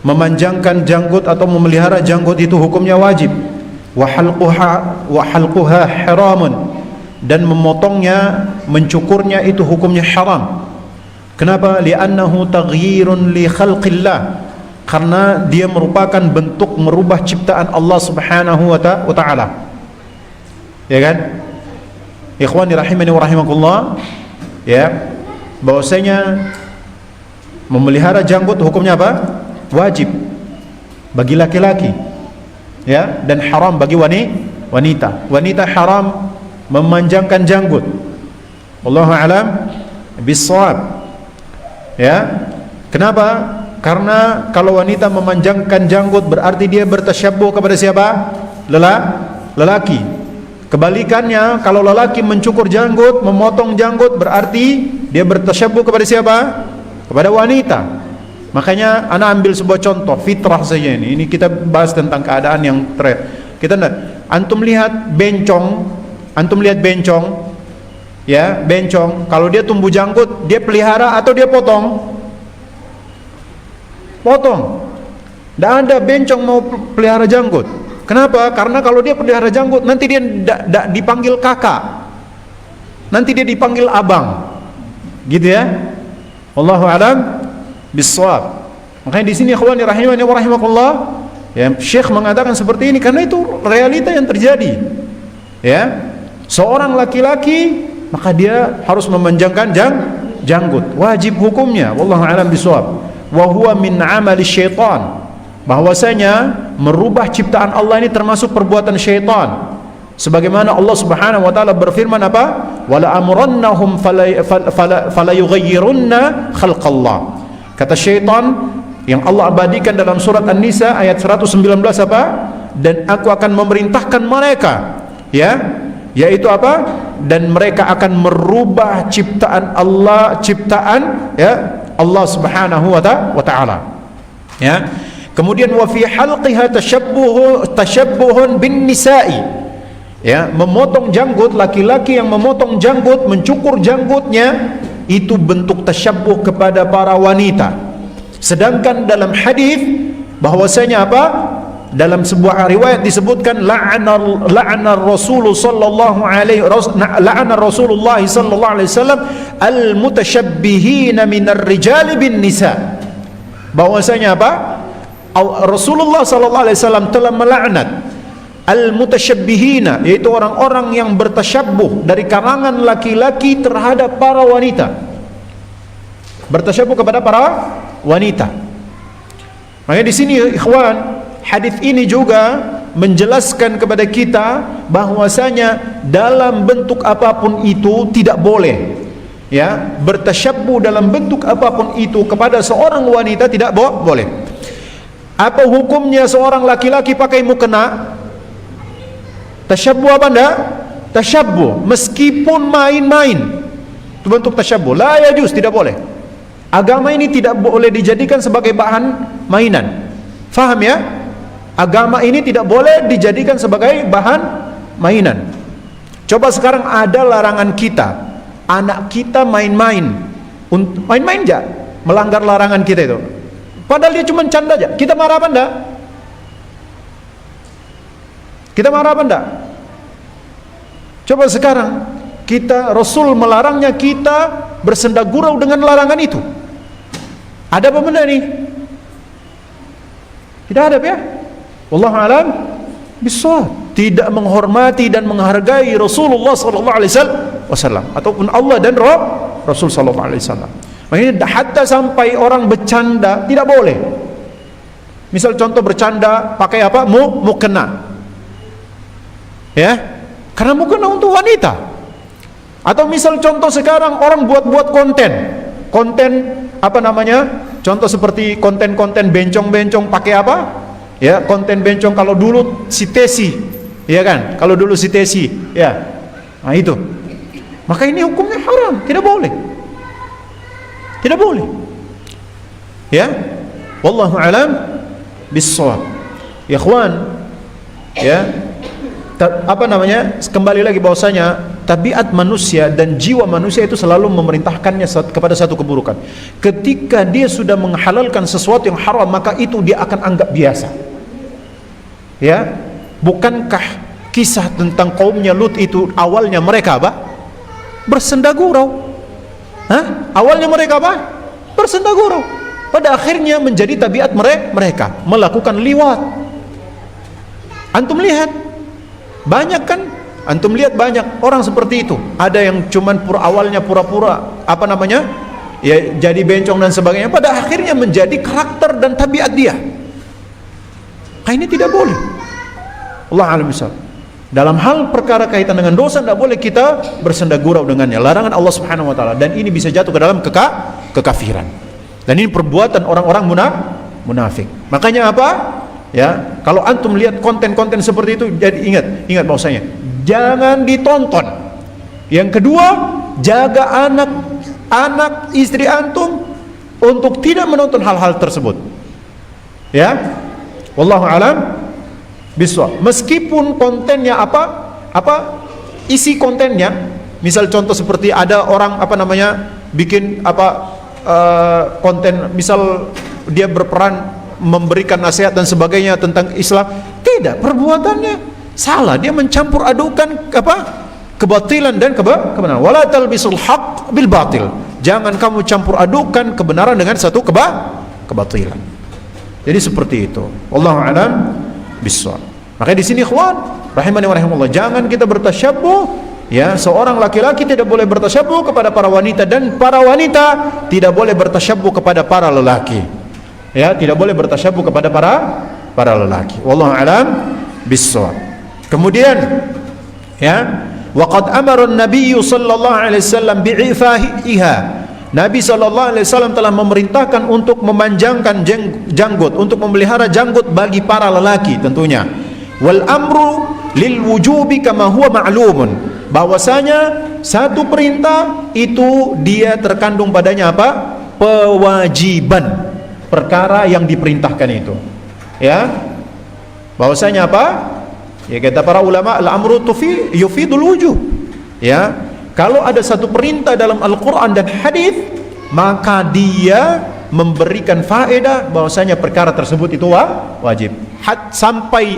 memanjangkan janggut atau memelihara janggut itu hukumnya wajib. Wa halquha haramun, dan memotongnya, mencukurnya itu hukumnya haram. Kenapa? Li'annahu taghyirun li khalqillah, karena dia merupakan bentuk merubah ciptaan Allah Subhanahu wa ta'ala. Ya kan? Ikhwani rahimani wa rahimakumullah, ya, bahwasanya memelihara janggut hukumnya apa? Wajib bagi laki-laki, ya, dan haram bagi wanita. Wanita haram memanjangkan janggut. Wallahu a'lam bis-shawab. Ya. Kenapa? Karena kalau wanita memanjangkan janggut berarti dia bertasyabbuh kepada siapa? Lelaki. Kebalikannya, kalau lelaki mencukur janggut, memotong janggut, berarti dia bertasyabbuh kepada siapa? Kepada wanita. Makanya ana ambil sebuah contoh fitrah saja ini. Ini kita bahas tentang keadaan yang kita antum lihat bencong, ya, bencong, kalau dia tumbuh janggut, dia pelihara atau dia potong? Potong. Tidak ada bencong mau pelihara janggut. Kenapa? Karena kalau dia pelihara janggut, nanti dia dipanggil kakak, nanti dia dipanggil abang, gitu ya. Wallahu a'lam bis-shawab. Makanya di sini ikhwani rahimani wa rahimakumullah, ya, Syekh mengatakan seperti ini karena itu realita yang terjadi. Ya, seorang laki-laki maka dia harus memanjangkan janggut, wajib hukumnya. Wallahu a'lam bis-shawab. Wa huwa min 'amali syaitan, bahwasanya merubah ciptaan Allah ini termasuk perbuatan syaitan. Sebagaimana Allah Subhanahu wa taala berfirman apa? Wala amrannahum fala yughayyirunna khalqallah. Kata syaitan yang Allah abadikan dalam surat An-Nisa ayat 119 apa? Dan aku akan memerintahkan mereka, ya, yaitu apa? Dan mereka akan merubah ciptaan Allah, ya, Allah Subhanahu wa taala. Ya. Kemudian wa fi halqiha tashabbuhun bin nisa'i, ya, memotong janggut, laki-laki yang memotong janggut, mencukur janggutnya itu bentuk tasyabbuh kepada para wanita. Sedangkan dalam hadis bahwasanya apa? Dalam sebuah riwayat disebutkan la'ana Rasulullah sallallahu alaihi wasallam al-mutasyabbihina minar rijali bin nisa. Bahwasanya apa? Rasulullah sallallahu alaihi wasallam telah melaknat al-mutasyabbihina, yaitu orang-orang yang bertasyabbuh dari kalangan laki-laki terhadap para wanita, bertasyabbuh kepada para wanita. Makanya di sini ikhwan, hadis ini juga menjelaskan kepada kita bahwasanya dalam bentuk apapun itu tidak boleh, ya, bertasyabbuh dalam bentuk apapun itu kepada seorang wanita tidak boleh. Apa hukumnya seorang laki-laki pakai mukena? Tasyabbuh apa enggak? Tasyabbuh meskipun main-main, itu bentuk tasyabbuh. La yajuz, tidak boleh. Agama ini tidak boleh dijadikan sebagai bahan mainan. Faham ya? Agama ini tidak boleh dijadikan sebagai bahan mainan. Coba sekarang ada larangan kita, anak kita main-main aja, melanggar larangan kita itu. Padahal dia cuma canda aja. Kita marah apa enggak? Kita marah apa enggak? Coba sekarang Rasul melarangnya, kita bersenda gurau dengan larangan itu. Ada apa benda ini? Tidak ada ya? Wallahu a'lam bissawab. Tidak menghormati dan menghargai Rasulullah sallallahu alaihi wasallam ataupun Allah dan Rasul sallallahu alaihi wasallam. Makanya hatta sampai orang bercanda tidak boleh. Misal contoh bercanda pakai apa? Mukena. Ya, karena mukena untuk wanita. Atau misal contoh sekarang orang buat konten apa namanya? Contoh seperti konten bencong-bencong pakai apa? Ya, konten bencong kalau dulu si Tesi, ya kan? Kalau dulu si Tesi, ya. Nah itu. Maka ini hukumnya haram, tidak boleh. Tidak boleh. Ya. Wallahu a'lam bis-shawab. Ya ikhwan, ya. Apa namanya? Kembali lagi bahwasanya tabiat manusia dan jiwa manusia itu selalu memerintahkannya kepada satu keburukan. Ketika dia sudah menghalalkan sesuatu yang haram, maka itu dia akan anggap biasa. Ya, bukankah kisah tentang kaumnya Lut itu awalnya mereka apa? Bersenda gurau. Awalnya mereka apa? Bersenda gurau. Pada akhirnya menjadi tabiat mereka melakukan liwat. Antum lihat, banyak kan? Antum lihat banyak orang seperti itu. Ada yang cuman awalnya pura-pura ya jadi bencong dan sebagainya, pada akhirnya menjadi karakter dan tabiat dia. Ini tidak boleh. Allah alam bisawab. Dalam hal perkara kaitan dengan dosa tidak boleh kita bersenda gurau dengannya. Larangan Allah Subhanahu wa taala, dan ini bisa jatuh ke dalam kekafiran. Dan ini perbuatan orang-orang munafik. Makanya apa? Ya, kalau antum lihat konten-konten seperti itu, jadi ingat bahwasanya jangan ditonton. Yang kedua, jaga anak istri antum untuk tidak menonton hal-hal tersebut. Ya, wallahu alam bisawab. Meskipun kontennya isi kontennya, misal contoh seperti ada orang bikin konten, misal dia berperan memberikan nasihat dan sebagainya tentang Islam, tidak, perbuatannya salah, dia mencampur adukan kebatilan dan kebenaran. Wala talbisul haqq bil batil, jangan kamu campur adukan kebenaran dengan satu kebatilan. Jadi seperti itu. Wallahu a'lam bissawab. Makanya di sini ikhwan rahimani wa rahimakumullah, jangan kita bertasyabbuh. Ya, seorang laki-laki tidak boleh bertasyabbuh kepada para wanita, dan para wanita tidak boleh bertasyabbuh kepada para lelaki. Ya, tidak boleh bertasyabbuh kepada para lelaki. Wallahu a'lam bissawab. Kemudian ya, waqad amara an-nabiy sallallahu alaihi wasallam bi'ifahiha. Nabi sallallahu alaihi wasallam telah memerintahkan untuk memanjangkan janggut, untuk memelihara janggut bagi para lelaki tentunya. Wal amru lil wujubi kama huwa ma'lumun, bahwasanya satu perintah itu dia terkandung padanya apa? Pewajiban perkara yang diperintahkan itu. Ya, bahwasanya apa? Ya, kata para ulama, al-amru yufidul wujub. Ya, kalau ada satu perintah dalam Al-Quran dan hadis, maka dia memberikan faedah bahwasanya perkara tersebut itu wajib. Sampai